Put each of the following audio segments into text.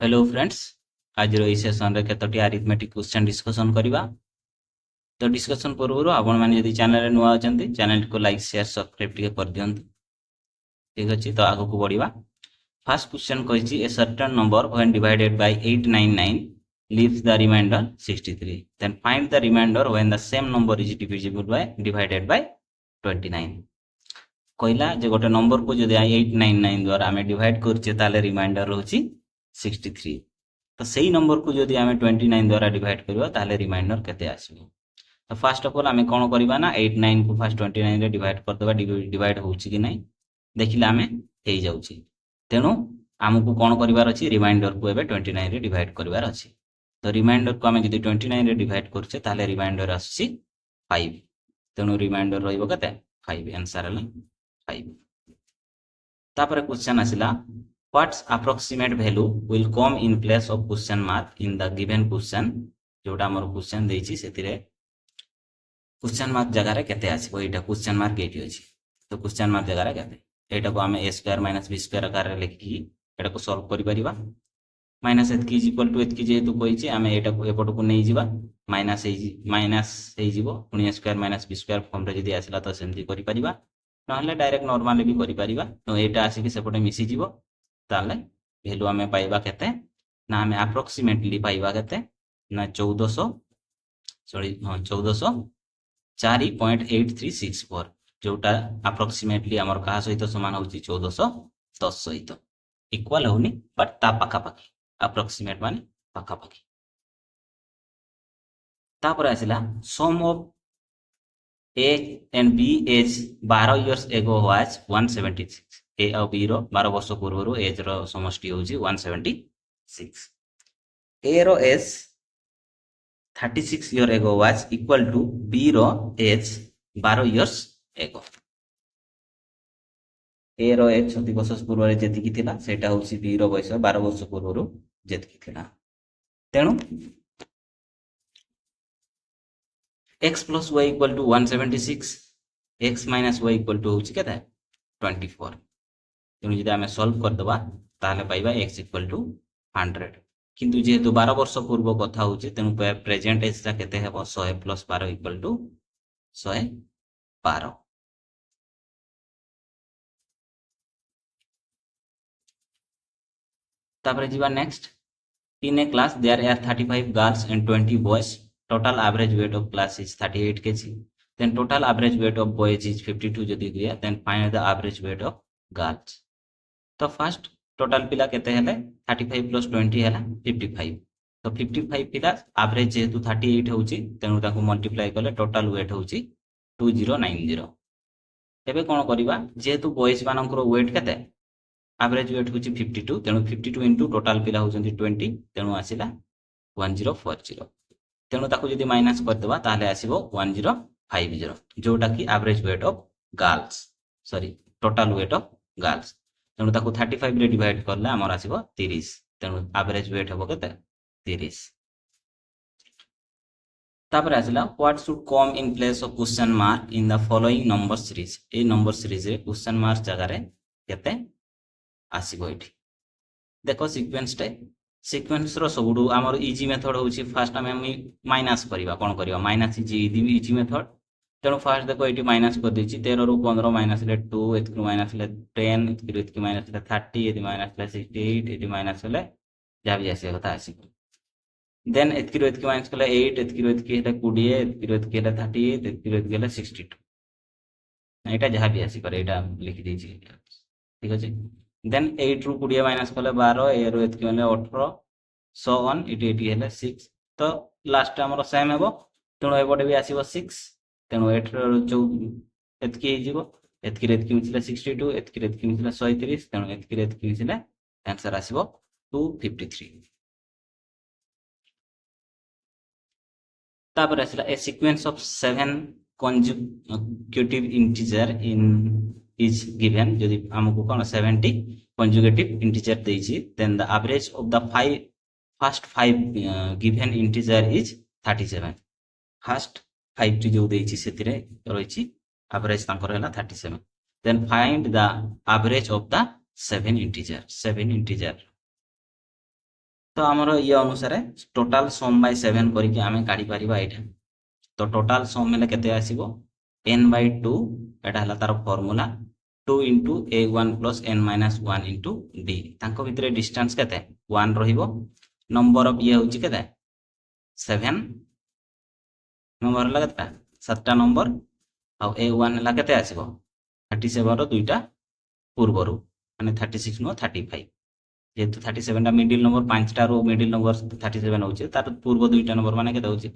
Hello friends, आज ई session रे केतोटी arithmetic question discussion करबा। तो डिस्कशन पूर्व आपण माने यदि चैनल रे नुआ अछंती चैनल को लाइक शेयर सब्सक्राइब टिके कर दियंतु। ठीक अछि, तो आगो को बढ़िबा। फर्स्ट क्वेश्चन कहिछि a certain number when divided by 899 leaves the remainder 63, then find the remainder when the same number is divisible by divided by 29। कहला जे गोटे नंबर को जदि 899 द्वारा आमे डिवाइड करछे ताले रिमाइंडर रहउछि 63। तो सही नंबर को जदि आमे 29 द्वारा डिवाइड करबा ताले रिमाइंडर केते आसीबो। तो फर्स्ट ऑफ ऑल आमे कोन करबा ना 89 को फर्स्ट 29 रे डिवाइड कर देबा। डिवाइड होउछि कि नै देखिले आमे हेइ जाउछि। तेनु हमकु कोन करबार अछि, रिमाइंडर को एबे 29 रे डिवाइड करबार अछि। तो रिमाइंडर को आमे जदि 29 रे डिवाइड करछे ताले रिमाइंडर आछि 5। तेनु रिमाइंडर रहइबो केते 5। आंसर हला 5। तापर क्वेश्चन आसिला what's approximate value will come in place of question mark in the given question. जोटा हमर क्वेश्चन देछि सेतिरे क्वेश्चन मार्क जगह रे केते आसीबो। एटा क्वेश्चन मार्क एठी अछि, तो क्वेश्चन मार्क जगह रे केते एटा को हमें a square minus b square आकार रे लिखि एटा को सॉल्व करि परिबा। माइनस एतकी इज इक्वल टू एतकी जेतु कहिछि हमें एटा को एपट को नै जिबा। माइनस हे जिवो पुनी a square minus b square form रे जदि आसिला तो सेमति करि परिबा, नहले डायरेक्ट नॉर्मली भी करि परिबा। तो एटा आसी कि सेपटे मिसि जिवो, ताले वैल्यू हमें पाइबा केते ना हमें अप्रोक्सीमेटली पाइबा केते ना 1404.8364 जोटा अप्रोक्सीमेटली हमर कहा सहित समान होची 1410 सहित इक्वल होनी, बट ता पाखा पाखी अप्रोक्सीमेट माने पाखा पाखी। तापर आसिला सम of A and B age 12 years ago was 176। A और B रो 12 वर्ष पूर्व एज रो समष्टि होची 176। A रो age 36 year ago was equal to B रो एज 12 years ago। A रो एज 36 वर्ष पूर्व रे जेतिकी थिला सेटा होची B रो बयस 12 वर्ष पूर्व जेतिकी थिला। तेनु x plus y equal to 176, x minus y equal to होची केता 24। तेनु जदि आमे सॉल्व कर दबा ताले पाइबा x equal to 100। किंतु जेहेतु 12 वर्ष पूर्व कथा होची तेनु प्रेजेंट एज ता केते हेबो 100 plus 12 equal to 112। तापर जीवा next. In a class there are 35 girls and 20 boys. Total average weight of class is 38 kg। Then total average weight of boys is 52 जदि दिया, then find the average weight of girls. तो first टोटल पिला केते हेले 35 plus 20 हेला 55। तो 55 पिला average जेहेतु 38 होची तेनु ताको मल्टीप्लाई करले टोटल वेट होची 2090। एबे कोन करबा, जेहेतु बॉयज मानकर वेट केते एवरेज वेट होची 52, तेनु 52 इनटू टोटल पिला होचंती 20, तेनु आसिला 1040। तेनु ताको जदि माइनस कर देबा ताले आसीबो 1050 जोटा कि average weight of girls, sorry total weight of girls. तेनु ताको 35 रे डिवाइड करले हमर आसीबो 30, तेनु एवरेज वेट हबो केते 30। तापर आसिला what should come in place of question mark in the following number series. ए नंबर सीरीज रे क्वेश्चन मार्क जगह रे केते आसीबो एठी देखो सीक्वेंस टे। सीक्वेंस रो सबुडू हमर इजी मेथड होची फर्स्ट हम माइनस करबा। कोन करबा माइनस इजी मेथड। तेनु फर्स्ट देखो एटी माइनस कर देची 13 रु 15 माइनस ले 2, एतकु माइनस ले 10, एतकु माइनस ले 30, एतकु माइनस ले 68, एटी माइनस ले जा भी आसी कथा आसी। देन एतकु माइनस ले 8, एतकु ले 20, एतकु ले 38, एतकु ले 62। एटा जहा भी आसी करे एटा लिखि देची, ठीक अछि। देन 8 रु 20 माइनस कले 12, ए रु एतकी माने 18, सो ऑन इटी हेले 6। तो लास्ट हमर सेम हेबो, तेनु एबोटे भी आसीबो 6। तेनु 8 रु 14 एतकी हे जिवो, एतकी मिथिले 62, एतकी मिथिले 130, तेनु एतकी मिथिले आंसर आसीबो 253। तापर आसिला a sequence of 7 consecutive integer in is given। जदि हमको कोन 70 conjugative integer देछि, then the average of the first 5 given integer is 37। First 5 T जो देछि सेतिरे रहिछि एवरेज तांकर हैला 37। then find the average of the 7 integer। तो आमर ये अनुसार टोटाल सम बाय 7 करके आम काढ़ी पारिबा एटा। तो टोटाल सम हेले केते आसीबो n बाय 2 एटा हला तार formula 2 into a1 plus n minus 1 into d तांको भितरे डिस्टेंस केते 1 रहिबो नंबर ऑफ ये होची केते 7 नंबर हला केते 7टा नंबर आ a1 हला केते आसीबो 37 रो दुईटा पूर्वरु माने 36 नो 35 जेहेतु 37 टा मिडिल नंबर 5टा रो मिडिल नंबर 37 होची तार पूर्व दुईटा नंबर माने केते होची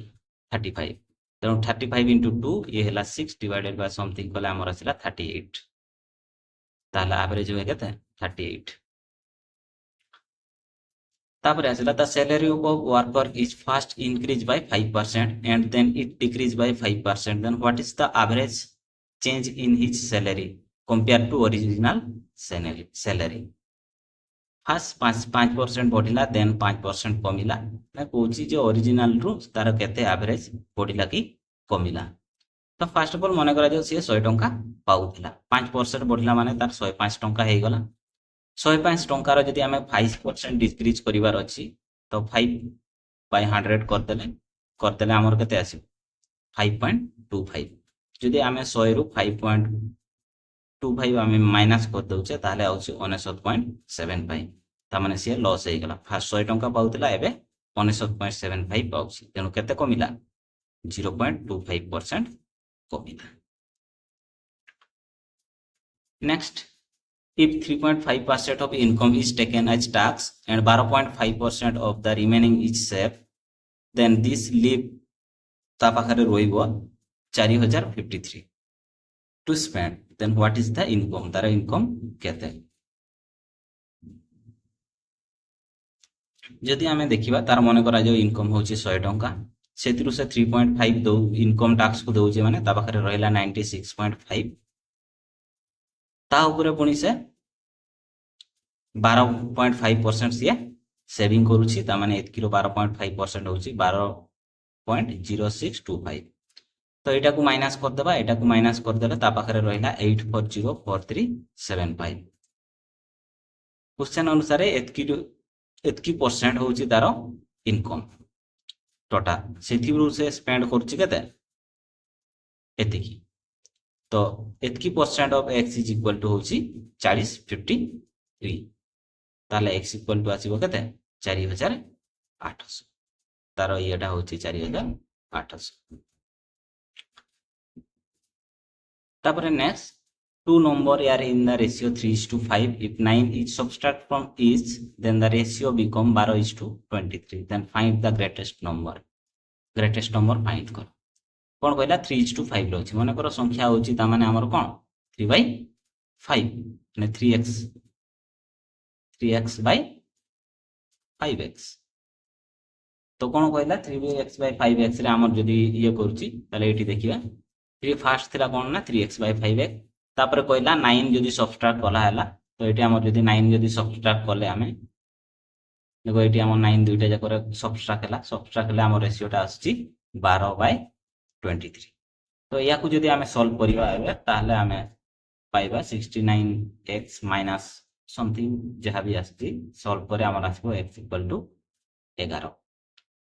35 तेणु 35 इंटू 2 ये हला 6 डिवाइडेड बाय समथिंग कले हमर आसिला 38 ताला एवरेज होय केते 38 तापर आसिला the salary of worker is first increase by 5% and then it decrease by 5% then what is the average change in his salary compare to original salary first 5% बढ़िला then 5% कमिला ना कहूँ जे ओरिजिनल रु तार केते एवरेज बढ़िला कि कमिला। तो फास्ट ऑफ ऑल मन करा सी 100 टंका पाउथिला 5% बढ़िला माने तार 105 टंका हे गला 105 टंकार जदि आमे 5% डिक्रीज करिवार अछि तो 5 बाय 100 करदेले हमर केते आसी 5.25 जदि आमे 100 रु 5.25 आमे माइनस कर दउचे ताले आउछि 99.75 ता माने से लॉस हे गला फास्ट 100 टंका पाउथिला एबे 99.75 पाउछि तेनु केते कमिला 0.25% कमिला। Next if 3.5% of income is taken as tax and 12.5% of the remaining is saved then this leave ता पाखरे रोइबो 4053 to spend then what is the income तार income केते जदि आमे देखिबा तार मने करा जो इनकम होची 100 टंका सेतिरु से 3.5 दो इनकम टैक्स को दउजे माने ता पाखरे रहिला 96.5 ता ऊपर पुनी से 12.5% से सेविंग करूची ता माने एत किलो 12.5% होची 12.0625 तो एटा को माइनस कर देबा एटा को माइनस कर देले ता पाखरे रहिला 840437 क्वेश्चन अनुसार एतकी परसेंट होची तारो इनकम टोटल सेथिरु से स्पेंड करची केते एतिकी तो एतकी percent of x is equal to होची 4053 ताले x इक्वल टू आसीबो केते 4800 तारो येटा होची 4800 तापरे next 2 number are in the ratio 3:5 if 9 is subtract from each then the ratio become 12:23 then find the greatest number find कर कौन कहला 3:5 रहउछि माने कर संख्या होछि ता माने हमर कोन 3/5 माने 3x by 5x तो कौन कहला 3x by 5x रे हमर जदी ये करूछि ताले एठी देखिबा 3 फास्ट थिला कोन ना 3x by 5x तापर कहला 9 जदी सबट्रैक्ट कला हला तो एठी हमर जदी 9 जदी सबट्रैक्ट करले हमें देखो एठी हमर 9 दुईटा जाकर सबट्रैक्ट हला हमर रेशियोटा आछि 12/23 तो या को जदी हमें सॉल्व करिवा एबे ताहले हमें पाइबा 69x माइनस समथिंग जहा भी आछि सॉल्व करे हमर आछबो x equal to 11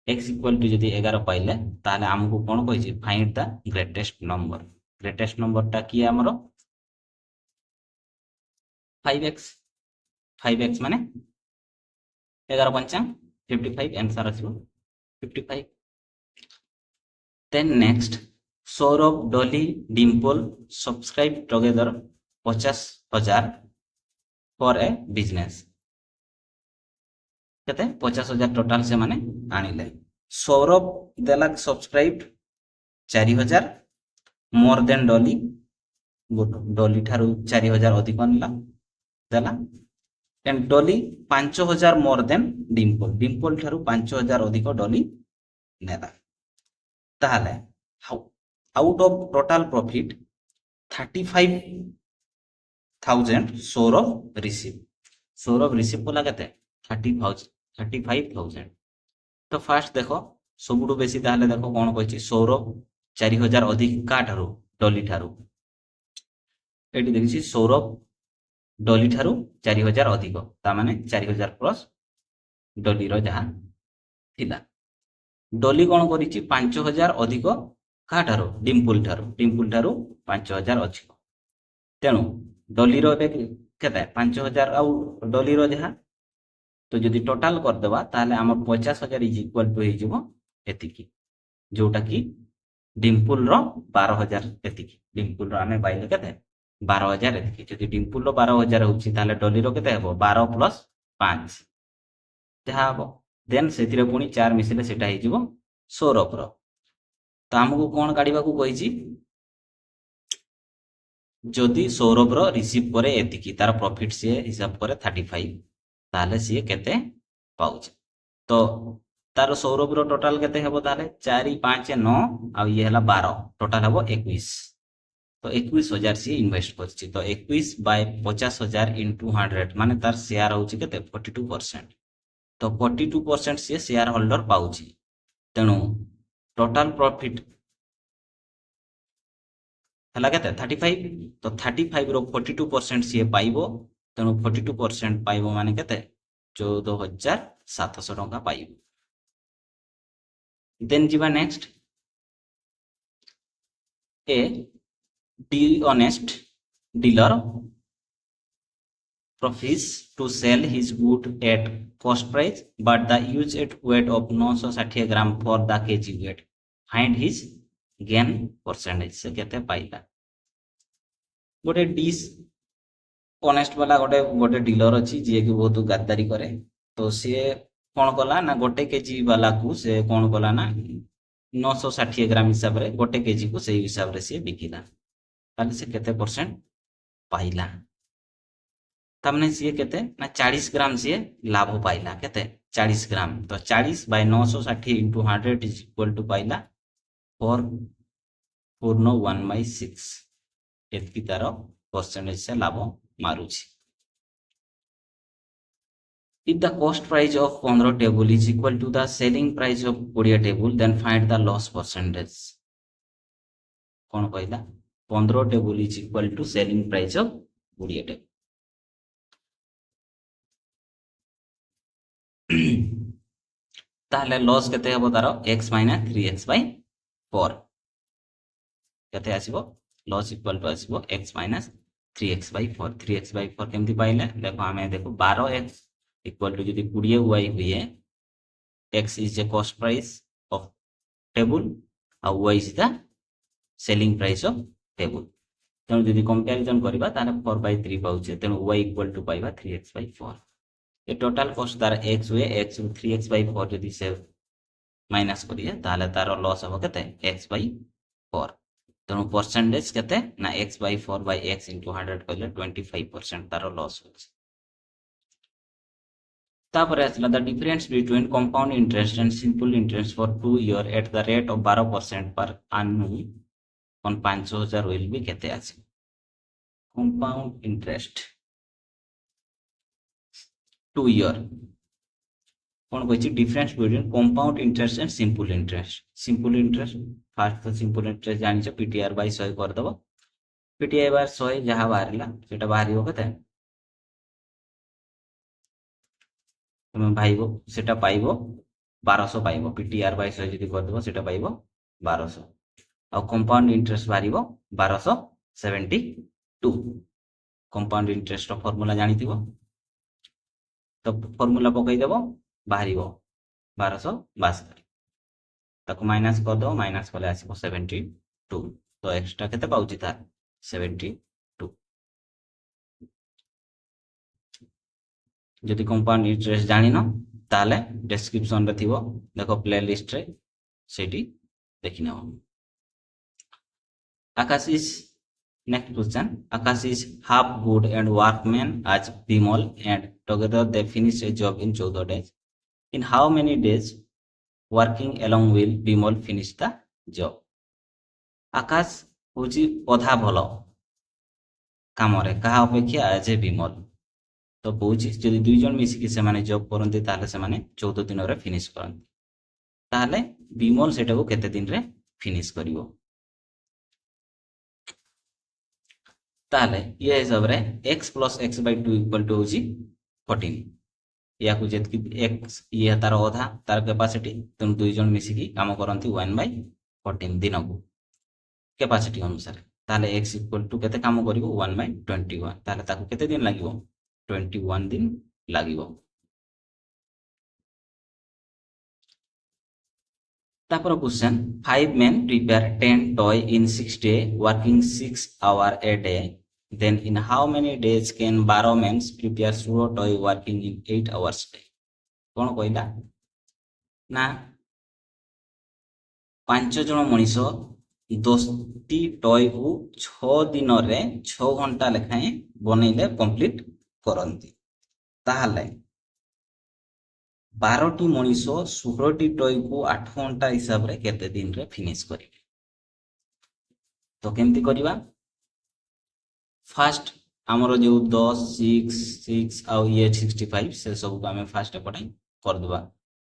x equal to जदी 11 पाइले ताहले हमको कोन कहिछि फाइंड द ग्रेटेस्ट नंबर ता की हमर 5x माने 11 पंचांग 55 आंसर आछबो 55 then next Saurabh Dolly Dimple subscribe together 50,000 for a business केते 50,000 टोटल से माने आनिले सौरभ देला सब्सक्राइब 4000 मोर देन डॉली थारु 4000 अधिक आनिला देला and Dolly 5000 more than Dimple Tharu 5000 अधिक डॉली नेला ताहले out of total profit 35,000 Saurabh receive Cola केते 35,000 तो फास्ट देखो सबुटु बेसी ताहले देखो कोन कहछि सौरभ 4000 अधिक का थारु डॉली थारु एटी देखछि सौरभ डॉली थारु 4000 अधिक ता माने 4000 प्लस डॉलीर जहाँ थिला डॉली कौन करिछि 5000 अधिक का ठारो डिम्पुल ठारो 5000 अधिक तेणु डॉलीर केते 5000 आउ डॉलीर जहाँ तो जदि टोटाल करदेवा ताहले आम 50,000 इज इक्वाल टू हो एतिकी जोटा कि डिम्पुल 12,000 एतिकी डिम्पुल आम पाइले केते 12,000 एतिकी जदि डिम्पुल 12,000 होछि ताहले डॉलीर केते हेबो 12 प्लस 5 जहाँ हम देन से पुणी 4 मिसिले सेटा हो सौरभ तो आमको कौन काढ़ा कही जदि सौरभ रिसीव करे एतिकी तार प्रॉफिट सी हिसाब करे 35 ताहले सी केते पाउछ तो तार सौरभ टोटाल केते हेबो ताहले 4 5 9 आ ये हला 12 टोटाल हेबो 21 तो 21,000 सी इन्वेस्ट करछि तो 21 बाय 50,000 इंटू 100 माने तार शेयर होछि केते 42% तो 42% सी शेयर होल्डर पाउछि तेणु टोटाल प्रॉफिट हला केते 35 तो 35 रो 42% सी पाइबो तेणु 42% पाइबो माने केते 14,700 टंका पाइबो देन जीवा next A dishonest dealer profits to sell his good at cost price but the used weight of 960 gram for the kg weight find his gain percentage से केते पाइला गोटे डिस ऑनेस्ट वाला गोटे डीलर अच्छी जी की बहुत गद्दारी करे तो सी कौन कला ना गोटे केजी वाला को से कौन कला ना 960 ग्राम हिसाब रे गोटे केजी को से हिसाब रे सी बिकिला ताले से केते परसेंट पाइला तमने सी केते ना 40 ग्राम सी लाभ पाइला केते 40 ग्राम तो 40 by 960 into 100 is equal to पाइला 441/6 एतकी तार परसेंटेज से लाभ मारुछि if the cost price of 15 table is equal to the selling price of 20 table then find the loss percentage कौन कहला 15 table is equal to selling price of 20 table ताहले loss केते हेबो तारो x - 3x/4 केते आसीबो लॉस इक्वल टू आसीबो x - 3x/4 3x/4 केमती पाइले देखो हमें देखो 12x इक्वल टू जदी 20y हुए x is the cost price of table और y is the selling price of table तेणु जदि कंपैरिजन करबा ताने 4/3 पाउछे तेणु y इक्वल टू पाइबा 3x/4 ये टोटल कॉस्ट तार x हुए x 3x/4 जदि से माइनस करिए ताले तार लॉस हो केते x/4 तेणु परसेंटेज केते ना x/4/x * 100 कले 25% तार लॉस होछ तापर आसला the difference between compound interest and simple interest for 2 year at the rate of 12% पर annum on 5,000 will be केते आसी कंपाउंड इंटरेस्ट 2 ईयर कौन कहि difference between compound interest and simple interest fast तो सिंपल इंटरेस्ट जानि छ PTR bye 100 कर दबो PTI बार 100 जहां बाहरला सेटा बाहरियो केते तुम भाइबो सेटा पाइबो 1200 पाइबो PTR बाय 100 जदी कर दबो सेटा पाइबो 1200 और कंपाउंड इंटरेस्ट बाहरिबो 1272 कंपाउंड इंटरेस्ट फॉर्मूला जानि थिबो तो फॉर्मूला पकई देबो बाहरिबो 1272 ताको माइनस कर दो माइनस कले आसीबो 72 तो एक्स्ट्रा केते पाउची तार 72 जदि कंपाउंड इंटरेस्ट जानिन ताले डिस्क्रिप्शन रे थिबो देखो प्लेलिस्ट रे सेठी देखि नबो Akash is next question. Akash is half good and workman as Bimal and together they finish a job in 14 days. In how many days working along will Bimal finish the job? Akash होची अधा भलो काम रे कहा अपेक्षा as a Bimal तो पूछि जदि दुई जन मिसिकी से माने जॉब करंती ताले से माने 14 दिन रे फिनिश करंती ताले बिमल सेटा को केते दिन रे फिनिश करिवो ताले ये हिसाब रे x + x/2 = 14 या एक्स ये तार अधा तार कैपेसिटी तेणु दुई जन मिसिकी काम करती 1/14 दिन को कैपेसिटी अनुसार ताले एक्स इक्वल टू केते काम करिवो 1/21 ताले ताको केते दिन लागिवो 21 दिन लागिवो। तापर question 5 men prepare 10 toy in 6 days working 6 hours a day, then in how many days can 12 men prepare 16 toy working in 8 hours a day? कौन कहला ना 5 जन मनीष 10टी टॉय को 6 दिन रे 6 घंटा लेखाएं बनइले कंप्लीट करंती ताहले 12टी मनीष 16टी टॉय को 8 घंटा हिसाब रे केते दिन रे फिनिश करिवे। तो केमती करिवा फास्ट हमरो जो 10 6 6 आ ये 65 से सब को हमें फास्ट पढ़ाई कर देबा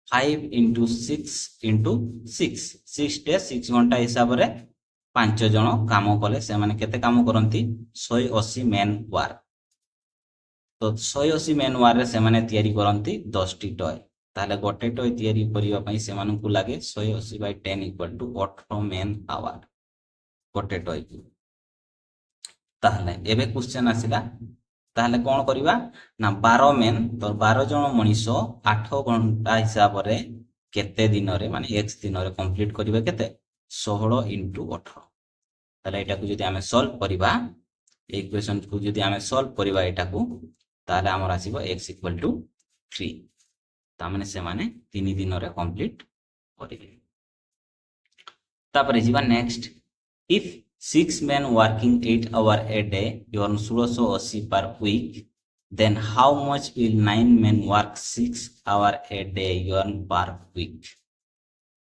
5 × 6 × 6 6 डे 6 घंटा हिसाब रे 5 जन काम कले से माने केते काम करंती 180 मैन वार। तो 180 मैन वार रे से माने तयारी करंती 10 टी टॉय ताले गोटे टॉय तयारी करिवा पई से मानन को लागे 180/10 = 18 मैन आवर गोटे टॉय को। ताहले एबे क्वेश्चन आसिला ताहले कोन करिवा ना 12 मैन तो 12 जन मनीष 8 घंटा हिसाब रे केते दिन रे माने x दिन रे कंप्लीट करिवे केते 16 × 18 ताले एटा को जदि हमें सॉल्व करिवा इक्वेशन को जदि हमें सॉल्व करिवा एटा को ताले हमर आसीबो x = 3 ता माने से माने 3 दिन रे कंप्लीट करिवे। तापर जीवा next if 6 men working 8 hours a day earn 1680 per week, then how much will 9 men work 6 hours a day earn per week?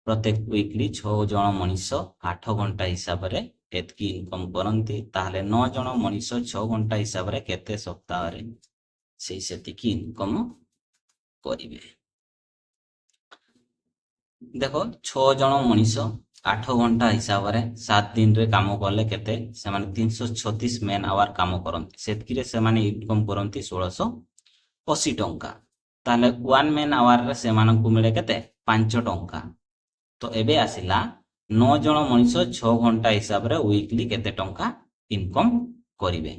प्रत्येक वीकली 6 जन मनीष 8 घंटा हिसाब रे एतकी इनकम करंती ताहले 9 जन मनीष 6 घंटा हिसाब रे केते सप्ताह रे सेही सेतिकी इनकम करिवे। देखो 6 जन मनीष 8 घंटा हिसाब रे 7 दिन रे काम करले केते से माने 336 मैन आवर काम करंती सेतकी रे से माने इनकम करंती 1680 टंका ताले 1 मैन आवर रे से माने को मिले केते 5 टंका। तो एबे आसिला 9 जन मनीष 6 घंटा हिसाब रे वीकली केते टंका इनकम करिवे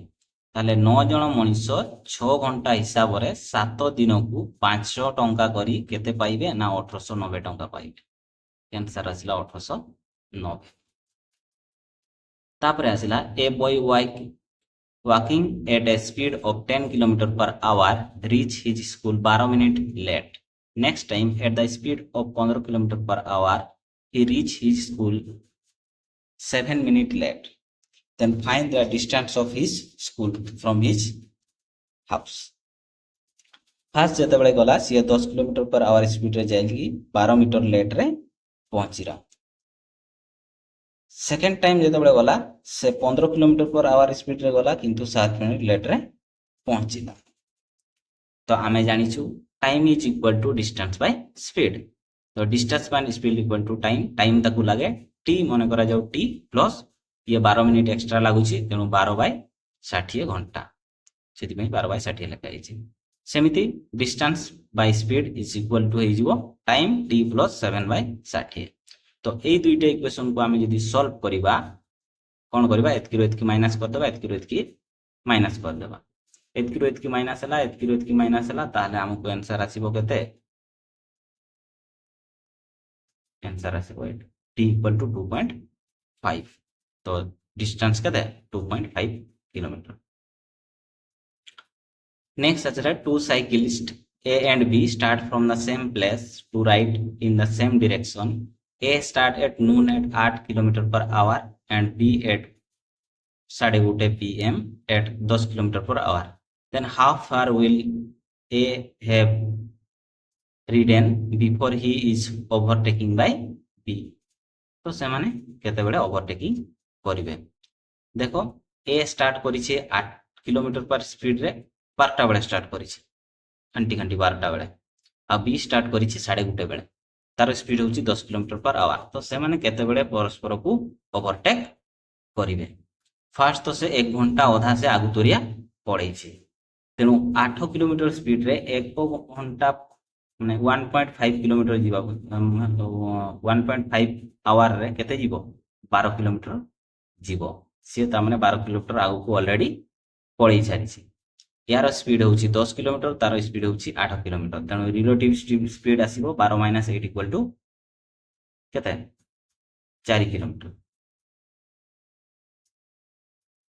ताले 9 जन मनीष 6 घंटा हिसाब रे 7 दिन को 500 टंका करी केते पाइबे ना 1890 टंका पाइबे। आंसर आसिला 1890। तापरे आसिला a boy walking at a speed of 10 km/h reach his school 12 minutes late. Next time at the speed of 15 km/h he reach his school 7 minutes late. Then find the distance of his school from his house. First जेतेबेले गला सी 10 km/h speed रे जाइली 12 metre late रे पहुंचीरा। Second time जेतेबेले गला से 15 km/h speed रे गला किंतु 7 मिनिट लेट रे पहुंचीला। तो आमे जानिछु time is equal to distance by speed. तो distance by speed equal to time ताकू लागे t माने करा जाऊ t प्लस ये 12 मिनिट एक्स्ट्रा लागुची तेनु 12/60 घंटा सेति पई 12/60 लेखा आइछि। सेमिति distance by speed is equal to हेजिवो टाइम t प्लस 7/60। तो ए दुईटा इक्वेशन को आमे जदी सॉल्व करिबा कोन करिबा एतकी एतकी माइनस कर देबा एतकी एतकी माइनस कर देबा एतकी एतकी माइनस हला एतकी एतकी माइनस हला ताले हमको आंसर आसीबो केते आंसर आसीबो t = 2.5। तो डिस्टेंस केते 2.5 किलोमीटर। नेक्स्ट अच्छा two cyclist A and B start from the same place to ride in the same direction. A start at noon at 8 km/h and B at 1:30 PM at 10 km/h. Then how far will A have ridden before he is overtaken by B? तो से माने केते बेले overtaking करिवे। देखो A start करिছে 8 km/h speed रे 12टा बेले start करिছে घंटी 12टा बेले आ B स्टार्ट करिছে 1:30 बेले तार स्पीड होची 10 km/h। तो से माने केते बेले परस्पर को ओवरटेक करिवे। फर्स्ट तो से 1 घंटा आधा से आगु तोरिया पड़ैछि तेणु 8 किलोमीटर स्पीड रे 1 घंटा माने 1.5 किलोमीटर जीवा 1.5 आवर रे केते जीवो 12 किलोमीटर जीवो सी ता माने 12 किलोमीटर आगु को ऑलरेडी पळै छारिछि यार स्पीड होउछि 10 किलोमीटर तार स्पीड होउछि 8 किलोमीटर तेणु रिलेटिव स्पीड आसीबो 12 - 8 इक्वल टू केते 4 किलोमीटर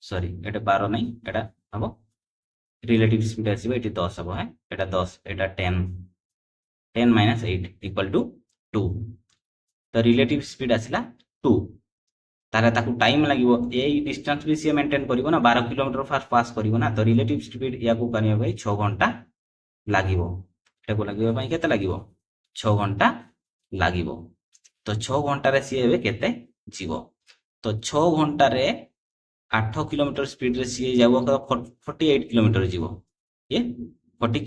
सॉरी एटा 12 नहीं एटा हबो रिलेटिव स्पीड आसीबो एटी 10 हबो है एटा 10 एटा 10 10 - 8 इक्वल टू 2 तो रिलेटिव स्पीड आसिला 2 तारे ताकू टाइम लागिवो एई डिस्टेंस भी सी मेंटेन करिवो ना 12 किलोमीटर फास्ट पास करिवो ना तो रिलेटिव स्पीड या को करिया भाई 6 घंटा लागिवो एटा को लागिवो भाई केते लागिवो 6 घंटा लागिवो तो 6 घंटा रे सी एबे केते जीवो तो 6 घंटा रे 8 किलोमीटर स्पीड रे सी जाबो 48 किलोमीटर जीवो ये 48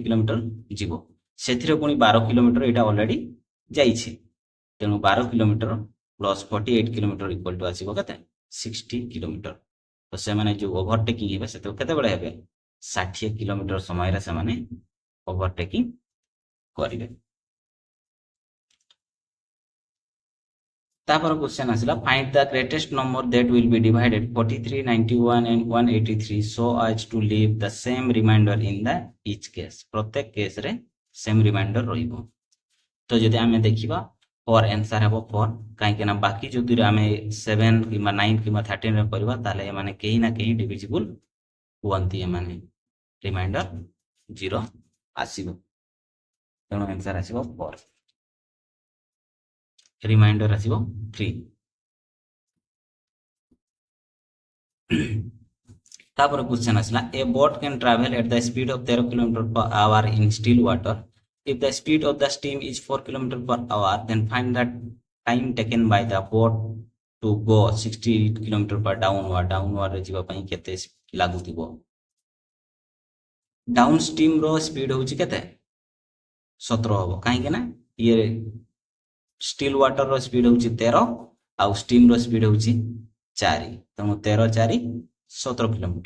किलोमीटर जीवो सेथिरे पुनी 12 किलोमीटर एटा ऑलरेडी जाईछि तेनु 12 kilometre plus 48 kilometre equal to आसीबो केते 60 किलोमीटर तो से माने जो ओवरटेकिंग हेबे सेते केते बडे हेबे 60 किलोमीटर समय रे से माने ओवरटेकिंग करिवे तापर क्वेश्चन आसिला find the greatest number that will be divided 43 91 and 183 so as to leave the same remainder in the each case प्रत्येक केस रे सेम रिमाइंडर रहिबो तो जदि हमें देखिबा और आंसर हेबो 4 काहे कि ना बाकी जो दुरे हमें 7 किमा 9 किमा 13 रे करबा ताले माने केही ना केही डिविजिबल हुअंती माने रिमाइंडर 0 आसीबो तेणु आंसर आसीबो 4 रिमाइंडर आसीबो 3 तापर क्वेश्चन आसला ए boat can travel at the speed of 13 kilometre per hour in still water if the speed of the steam is 4 km per hour then find the time taken by the boat to go 60 km per downward रे जीवा पई केते लागु थिबो down stream रो speed होची केते 17 होबो काहे के ना ये स्टिल वाटर रो स्पीड होची 13 आ स्टीम रो स्पीड होची 4 तमो 13 4 17 km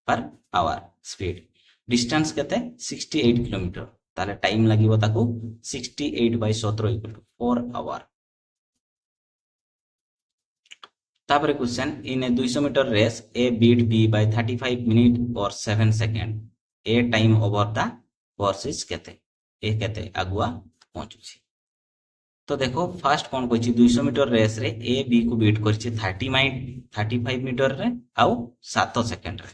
per hour speed distance केते 68 km ताले टाइम लागिवो ताकू 68 by 17 इक्वल टू 4 आवर तापर question in a 200 metre race A beat B by 35 minute और 7 second A time over the course is केते A केते आगुआ पहुंचुची तो देखो फास्ट कोन कहछि 200 मीटर रेस रे ए बी को बीट करछि 35 मीटर रे आउ 7 सेकंड रे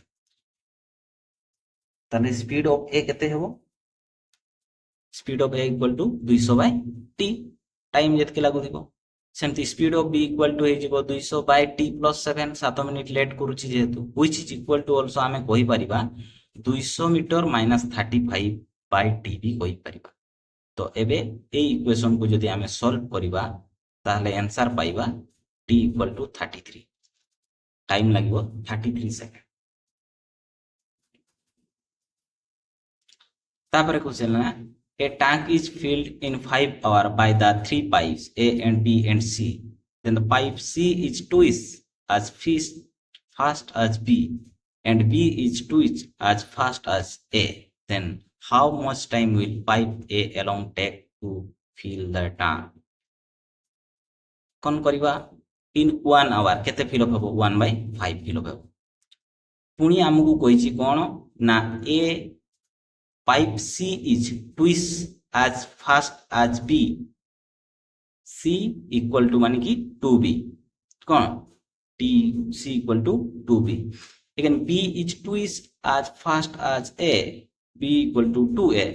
तने स्पीड ऑफ ए केते हेबो speed of A equal to 200 by T time जेतके लागु दिबो सेमती speed of B equal to हे जिवो 200 by T plus 7 7 minute late करूची जेतु which is equal to also हमें कहि परिबा 200 मीटर माइनस 35 बाय टी भी कहि परिबा तो एबे ए इक्वेशन को जदि हमें सॉल्व करिबा ताले आंसर पाइबा टी इक्वल टू 33 टाइम लागिवो 33 सेकंड तापर क्वेश्चन ना A tank is filled in 5 hours by the 3 pipes A and B and C. Then the pipe C is twice as fast as B and B is twice as fast as A. Then how much time will pipe A along take to fill the tank? कौन करिबा in 1 hour केते fill up हबो 1 by 5 fill up हबो पुनी हमकु कहिछि कोन ना A pipe C is twice as fast as B. C equal to माने कि 2B. कौन T C equal to 2B. Again B is twice as fast as A. B equal to 2A.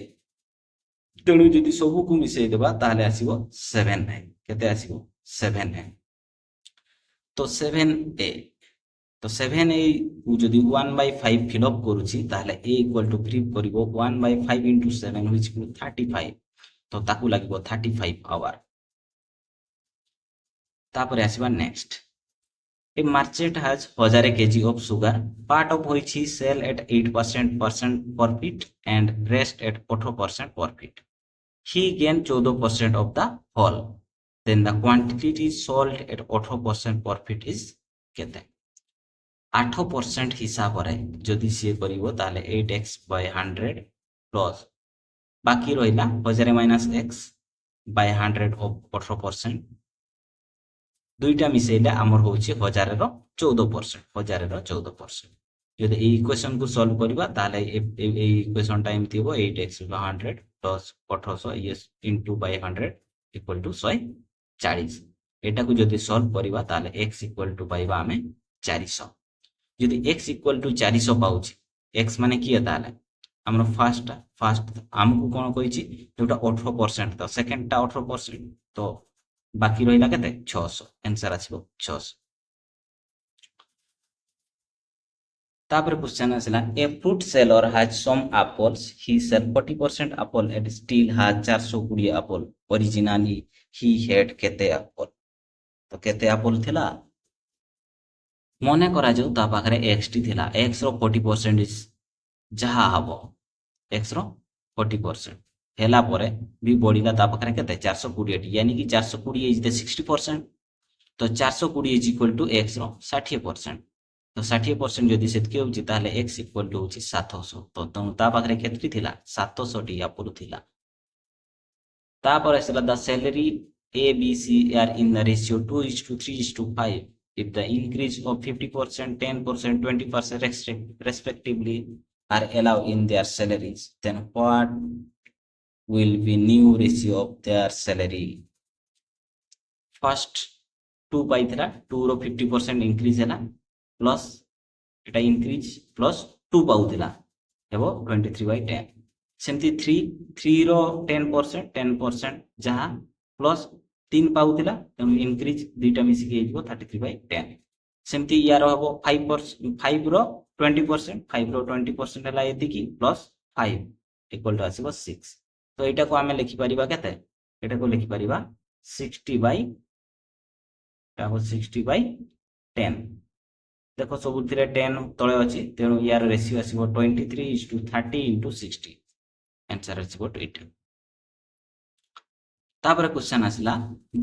तेणु जदि सबु को मिसै देबा ताले आसीबो 7 है केते आसीबो 7 है तो 7A तो 7A जदि 1 by 5 फिल अप करूची ताले A इक्वल टू फिल करिवो 1 by 5 into 7 which is 35 तो ताकू लागिवो 35 आवर तापर आसीबा next a merchant has 1000 kg of sugar part of which he sell at 8% profit and rest at 18% profit he gain 14% of the whole then the quantity sold at 18% profit is केते 8% हिसाब रे जदि सी करिवो ताले 8x/100 plus बाकी रहिला 1000 minus x bye 100 of 18% दुईटा मिसेइले आमर होची 1000 रो 14%, 1000 रो 14%। जदि এই इक्वेशन को सॉल्व करिबा ताले এই इक्वेशन टाइम थिबो 8x/100 plus 1800 yes into by 100 equal to 140। एटा को जदि सॉल्व करिबा ताले x इक्वल टू पाइबा हमें 400। जदि x इक्वल टू 400 पाउची, x माने किए ताले हमर फास्ट हमकु कोन कहिची जोटा 18% तो सेकंड टा 18% तो बाकी रहिला केते 600। आंसर आछिबो 600। तापर क्वेश्चन आसला a fruit seller has some apples he sell 40% apple and still has 420 apple originally he had केते एप्पल। तो केते एप्पल थिला मने करा जो ता पाखरे x टी थिला x रो 40% जहा हबो x रो 40% हेला परे भी बढ़िला ता पाखरे केते 420 टी यानी कि 420 इज द 60%। तो 420 इज इक्वल टू x रो 60%। तो 60% जदि सेतकी होची ताले x इक्वल टू होची 700। तो ता पाखरे केतटी थिला 700 टी एप्पल थिला। तापर असला the salary A, B, C are in the ratio 2:3:5. If the increase of 50%, 10%, 20% respectively are allowed in their salaries, then what will be new ratio of their salary? First 2 पाइथिला 2 रो 50% increase हैला plus एटा increase plus 2 पाउथिला हेबो 23/10। सेमती 3 रो 10% जहा plus 3 पाउथिला तेनु increase दुईटा मिसी के हिजबो 33/10। सेमती यार हबो 5 रो 20%, 5 रो 20% हला एति की प्लस 5 इक्वल टू आसीबो 6। तो एटा को हमें लिखि परिबा केते एटा को लिखि परिबा 60/10। देखो सबुथिरे 10 तळे अछि तेनु यार रेशियो आसीबो 23:30 * 60। आंसर आसीबो 8। तापर क्वेश्चन आसला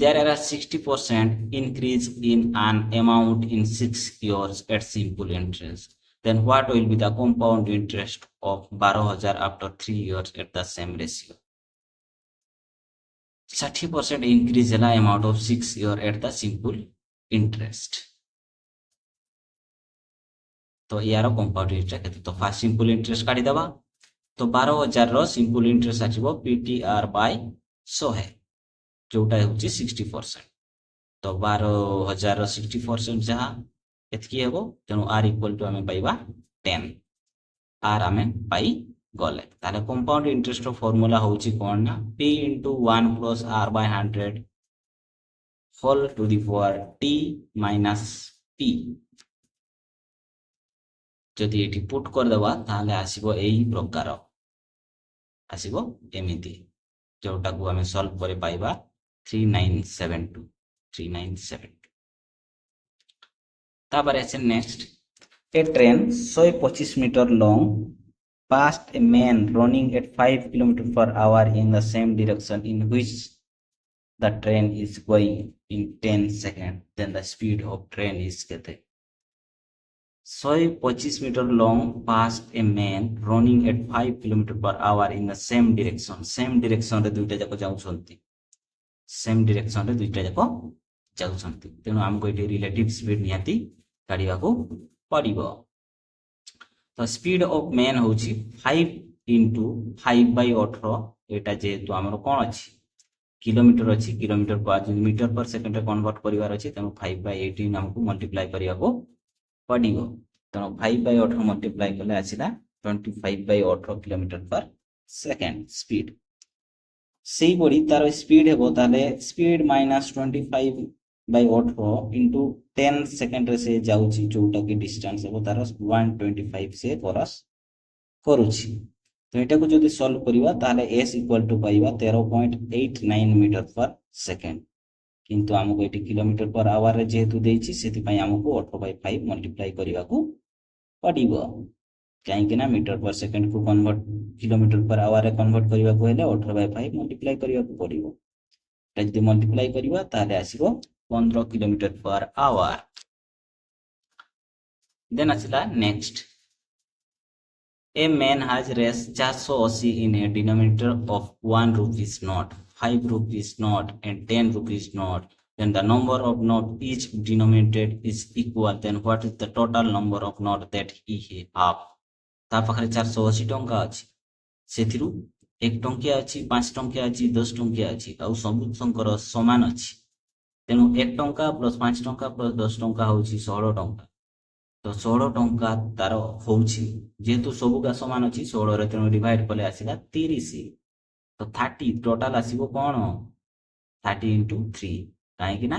there are 60% increase in an amount in 6 years at simple interest, then what will be the compound interest of 12,000 after 3 years at the same ratio? 60% increase है amount of 6 year at the simple interest। तो यार compound interest केते तो fast simple interest काढी दबा। तो 12,000 रो simple interest आछिबो PTR bye 100 है जोटा होची 60%। तो 12,000 रो 60% जहा एतकी हेबो तेनु r इक्वल टू हमें पाइबा 10। r हमें पाई गले ताले कंपाउंड इंटरेस्ट रो फार्मूला होची कोन ना p * 1 + r / 100 whole to the power t - p। जदि एटी पुट कर दबा ताले आसीबो एही प्रकार आसीबो एमिति जोटा को हमें सॉल्व करे पाइबा 3972। तापर ऐसे next a train 125 metre long passed a man running at 5 km/h in the same direction in which the train is going in 10 seconds, then the speed of train is केते 125 metre long passed a man running at 5 km/h in the same direction। Same direction रे दुईटा जाको जाउछंती, same direction रे दुईटा जाको जाउछंती तेनु हमको eighty relative speed निहाती काढिबा को पड़िबो। तो स्पीड ऑफ मैन होची 5 * 5/18 एटा जेतु हमरो कोन अछि किलोमीटर अछि किलोमीटर को आज मीटर पर सेकंड रे कन्वर्ट करिवार अछि तेनु 5/18 हमको मल्टीप्लाई करिया को पड़िबो। तेनु 5/18 मल्टीप्लाई करले आसीला 25/18 किलोमीटर पर सेकंड स्पीड। सेही बडी तार स्पीड हेबो ताले स्पीड माइनस 25/18 इंटू 10 सेकंड रे से जाउची जोटा की डिस्टेंस हेबो तार 125 से क्रॉस करूची। तो एटा को जदि सॉल्व करिवा ताले s इक्वल टू पाइबा 13.89 मीटर पर सेकंड किंतु हमको एटी किलोमीटर पर आवर रे जेतु देइची सेति पई हमको 18/5 मल्टीप्लाई करिवा को पड़िबो। काहे कि ना मीटर पर सेकंड को कन्वर्ट किलोमीटर पर आवर रे कन्वर्ट करिवा को हेले 18/5 मल्टीप्लाई करिवा को पड़िबो। एटा जदि मल्टीप्लाई करिवा ताले आसीबो 15 किलोमीटर पर आवर। देन आसला नेक्स्ट ए मैन हाज race 480 in a denominator of 1 rupees note, 5 rupees note and 10 rupees note. Then the number of note each denominated is equal. Then what is the total number of note that he have? ता पाखरे 480 टंका अछि सेथिरु 1 टंकिया अछि 5 टंकिया अछि 10 टंकिया अछि आ सब संकर समान अछि तेनु 1 टंका प्लस 5 टंका प्लस 10 टंका होछि 16 टंका तो 16 टंका तार होछि जेतु सबुका समान अछि 16 रे तेनु डिवाइड कले आसीला 30 तो 30 टोटल आसीबो कोन 30 into 3 काहे कि ना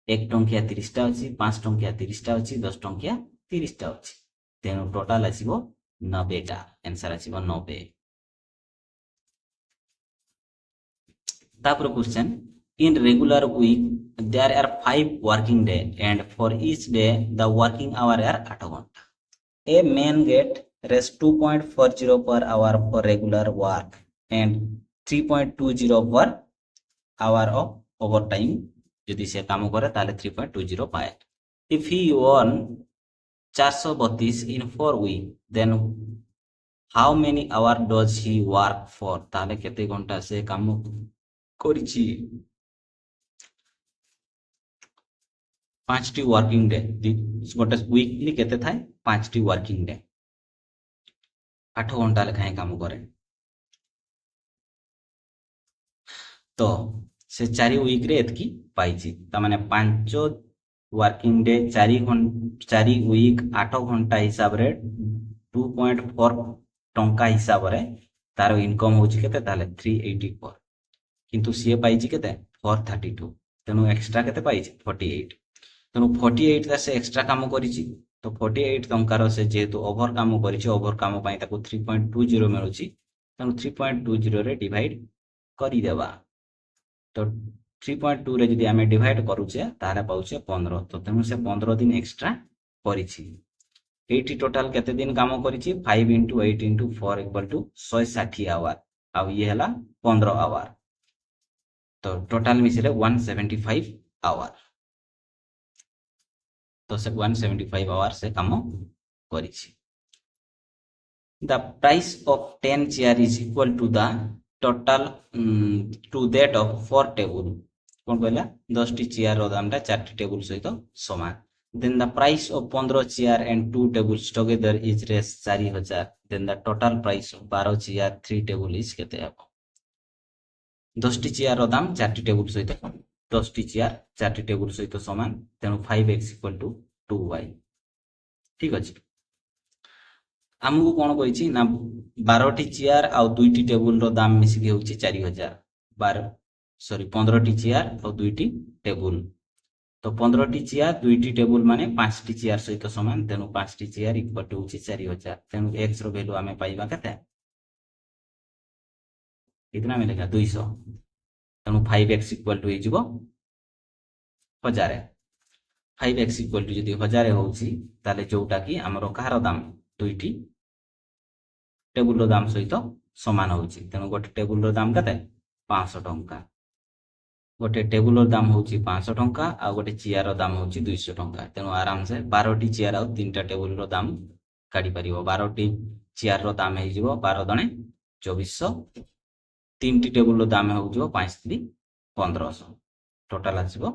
1 टंकिया 30 टा अछि 5 टंकिया 30 टा अछि 10 टंकिया 30 टा अछि तेनु टोटल आसीबो 90 टा आंसर आसीबो 90 तापर question in regular week there are 5 working day and for each day the working hour are 8 घंटा a man get rest 2.40 per hour for regular work and 3.20 per hour of overtime यदि से काम करे ताले 3.20 पाए if he earn 432 in 4 week then how many hour does he work for ताले केते घंटा से काम करिछि 5 टी वर्किंग डे गोटे वीकली केते थाए 5 टी वर्किंग डे 8 घंटा लेखाएं काम करे तो से 4 वीक रे एतकी पाइछि ता माने 5 वर्किंग डे 4 वीक 8 घंटा हिसाब रे 2.4 टंका हिसाब रे तार इनकम होछि केते ताले 384 किंतु सीए पाइछि केते 432 तेनु एक्स्ट्रा केते पाइछि 48 तेणु 48 से एक्स्ट्रा काम करिछि तो 48 टंकार से जेहेतु ओभर काम करिछि ओभर काम पई ताको 3.20 मिलुछि तेणु 3.20 रे डिवाइड करि देबा तो 3.2 रे जदि हमें डिवाइड करूछे तारे पाउछे 15 तो तेणु से 15 दिन एक्स्ट्रा करिछि 80 टोटल केते दिन काम करिछि 5 into 8 into 4 equal to 160 hour आ ये हला 15 आवर तो टोटल मिसिले 175 आवर तो से 175 आवर से काम करिछि the price of 10 chair is equal to the total to that of 4 table कोन कहला 10 टी चेयर रो दामटा 4 टी टेबल सहित समान then the price of 15 chair and 2 tables together is 4000 then the total price of 12 chair 3 table is केते हबो 10 T chair रो दाम 4 tea table सहित 10 T chair 4 tea table सहित समान तेनु 5x equal to 2y ठीक अछि हमहु कोन कहिछि ना 12 टी चेयर आ 2 टी टेबल रो दाम मिसि के होछि 4000 15 टी चेयर और 2 टी टेबल तो 15 टी चेयर 2 टी टेबल माने 5 टी चेयर सहित समान तेनु 5 टी चेयर इक्वल टू होछि 4000 तेनु x रो वैल्यू हमें पाइबा केते कितना मिलेगा 200 तेनु 5x इक्वल टू हिजबो 1000 5x इक्वल टू जदि 1000 होछि ताले जोटा कि हमरो कहार दाम 2 टी टेबल रो दाम सहित समान होछि तेनु गोटे टेबल रो दाम कते 500 टंका गोटे टेबल रो दाम होछि 500 टंका आ गोटे चेयर रो दाम होछि 200 टंका तेनु आराम से 12 टी चेयर आ 3 टा टेबल रो दाम काढी परिबो 12 टी चेयर रो दाम हे जिवो 12 दणे 2400 3 टी टेबल रो दाम हो जिवो 5 3 1500 टोटल आसीबो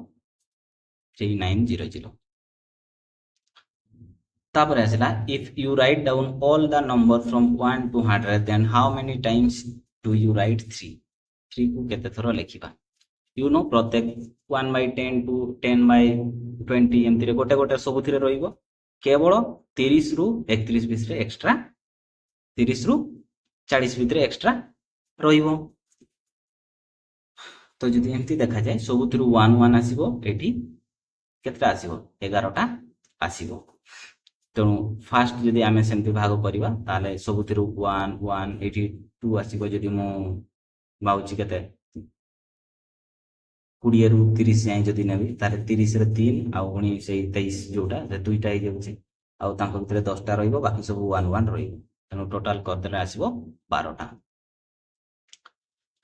3900 तापर आसला if you write down all the number from 1 to 100 then how many times do you write 3 3 को केते थरो लेखिबा you know प्रत्येक 1 by 10 to 10 by 20 एमति रे गोटे गोटे सबुथिरे रहिबो केवल 30 रु 31 भितरे एक्स्ट्रा 30 रु 40 भितरे एक्स्ट्रा रहिबो तो जदि एमति देखा जाय सबुथिरु 1 1 आसीबो एठी केतरा आसीबो 11 टा आसीबो तेणु फास्ट जदि आमे सेमति भाग करिबा ताले सबुथिरु 1 1 82 आसीबो जदि मो बाउची केते 20 रु 30 जाय जदि नेबी ताले 30 रे 3 आ 23 जोटा जे दुईटा हे जाउची आ तांको भितरे 10 टा रहिबो बाकी सब 1 1 रहिबो तेणु टोटल कर देले आसीबो 12 टा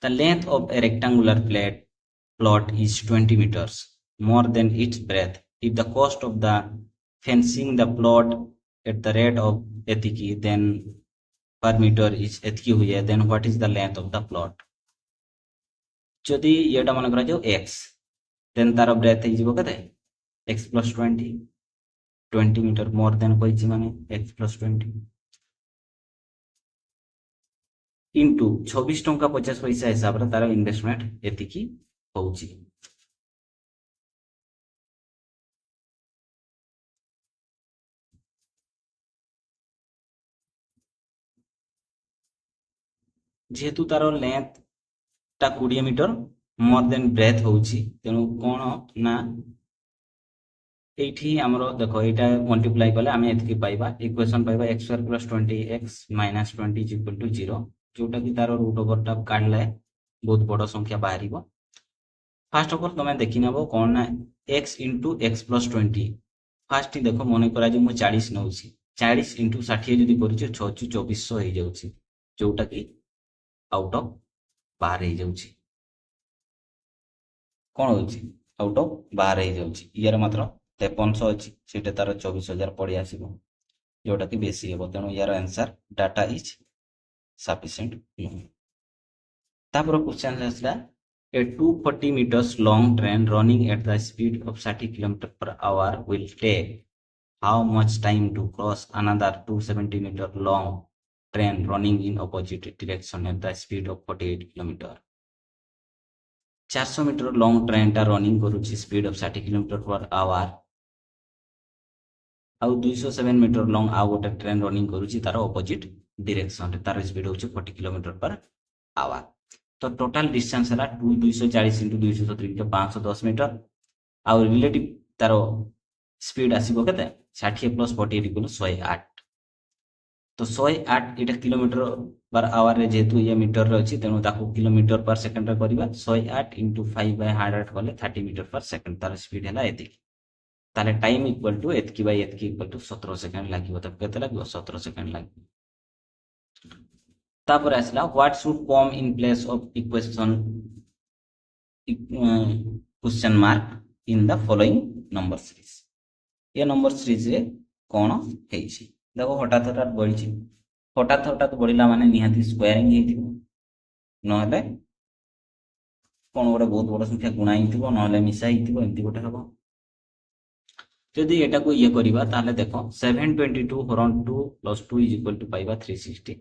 the length of a rectangular plot is 20 meters more than its breadth if the cost of the fencing the plot at the rate of etiki, then per meter is etiki हुए, then what is the length of the plot? जदि येटा मन करा जाओ x, then तार breadth है जीवो कते x plus 20 meter more than कोई ची माने x plus 20 into 26 टंका 50 पैसा हिसाब रे तार इन्वेस्टमेंट एतिकी होउची। जेहेतु तार लेंथ टा 20 मीटर मोर देन ब्रेथ होउची, तेनु कोन ना एठी हमरो देखो एटा मल्टीप्लाई करले आमे एतकी पाइबा, इक्वेशन पाइबा x square plus 20x minus 20 is equal to 0, जोटा कि तार रूट ओवर टा काढले बहुत बड़ संख्या बाहरिबो। फर्स्ट ऑफ ऑल तमे देखि नेबो कोन ना x into x plus 20, first देखो मने करा जे मु 40 नउची, 40 into 60 जदी करिछु 6 2400 हे जाउची, जोटा कि आउट ऑफ बाहर हे जाउची, कोन होउची आउट ऑफ बाहर हे जाउची। यार मात्र 5300 अछि, सेटे तार 24000 पड़ी आसीबो, जोटा कि बेसी हेबो, तेनु यार answer data is sufficient no. तापर क्वेश्चन आसला a 240 meters long train running at the speed of 30 km per hour will take how much time to cross another 270 meter long train running in opposite direction at the speed of 48 km। 400 metre long train टा running करूची speed of 60 km per hour, आउ 207 metre long आउ गोटे train running करूची तार opposite direction रे, तार speed होची 40 km per hour। तो टोटल डिस्टेंस है 240 इंटू 270 510 मीटर, आउ रिलेटिव तार स्पीड आसीबो केते 60 प्लस 48 इक्वल 108। तो 108 एटा किलोमीटर पर आवर रे जेतु ये मीटर रे अछि, तेनु ताको किलोमीटर पर सेकंड रे करबा, 108 इंटू 5 बाय 100 करले 30 मीटर पर सेकंड तार स्पीड हैला एतिकी, ताले टाइम इक्वल टू एतकी बाय एतकी इक्वल टू 17 सेकंड लागिबो। तब केते लागिबो 17 सेकंड लागिबो। तापर आसला what should come in place of equation question mark in the following number series. ये नंबर सीरीज रे कोन हेछि देखो हठात हठात बढ़ी, हठात हठात बढ़ला माने निहाती स्क्वायरिंग हेतिबो, नहले कोन गोटे बहुत बड़ संख्या गुणा हेतिबो, नहले मिसा हेतिबो, एंती गोटे हबो। जदि एटा को ये करिबा ताले देखो 722 हरण 2 प्लस 2 इज इक्वल टू पाइबा 363।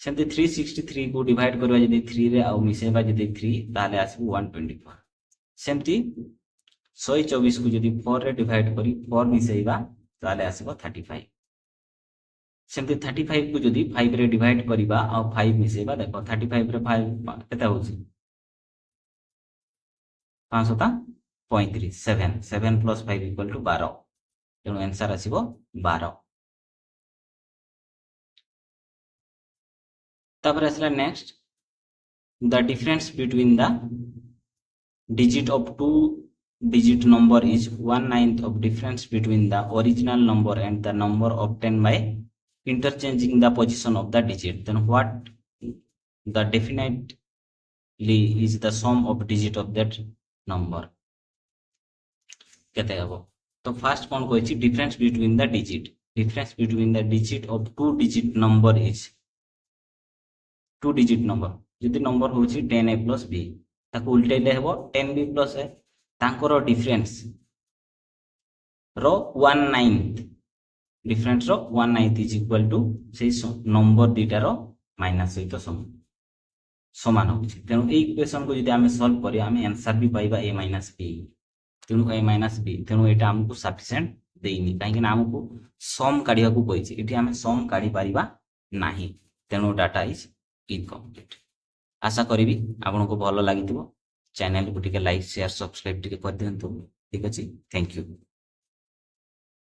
सेमती 363 को डिवाइड करबा जदि 3 रे आउ मिसेबा जदि 3 ताले आसीबो 124। सेमती 124 को जदि 4 रे डिवाइड करी 4 मिसेबा ताले आसीबो 35। सेमती 35 को जदि 5 रे डिवाइड करिबा आउ 5 मिसेबा, देखो 35 रे 5 केता होची 535, 7 प्लस 5 इक्वल टू 12, तेणु आंसर आसीबो 12। तापर आसला next the difference between the digit of 2 digit number is 1/9 of difference between the original number and the number obtained by interchanging the position of the digit, then what the definitely is the sum of digit of that number केते हबो। तो first कोन कहै छी difference between the digit, difference between the digit of 2 digit number is 2 digit number, यदि number होची 10a plus b, ताको उल्टेले हेबो 10b plus a, तांकर डिफरेंस रो 1/9, डिफरेंस रो 1/9 is equal to say number दीटा रो माइनस सहित समान होची। तेनु ए इक्वेशन को यदि आमे सॉल्व करी आमे आंसर भी पाइबा a minus b, तेनु a minus b, तेनु एटा हमकु सफिशिएंट देइनी, काहे कि ना हमकु सम काढिया को कहिछि, एठी आमे सम काढी पारिबा नाही, तेनु डाटा इज इनकम्प्लीट। आशा करिबी आपनको भलो लागितिबो, चैनल को टिके लाइक शेयर सब्सक्राइब टिके कर दियंतु, ठीक अछि, थैंक यू।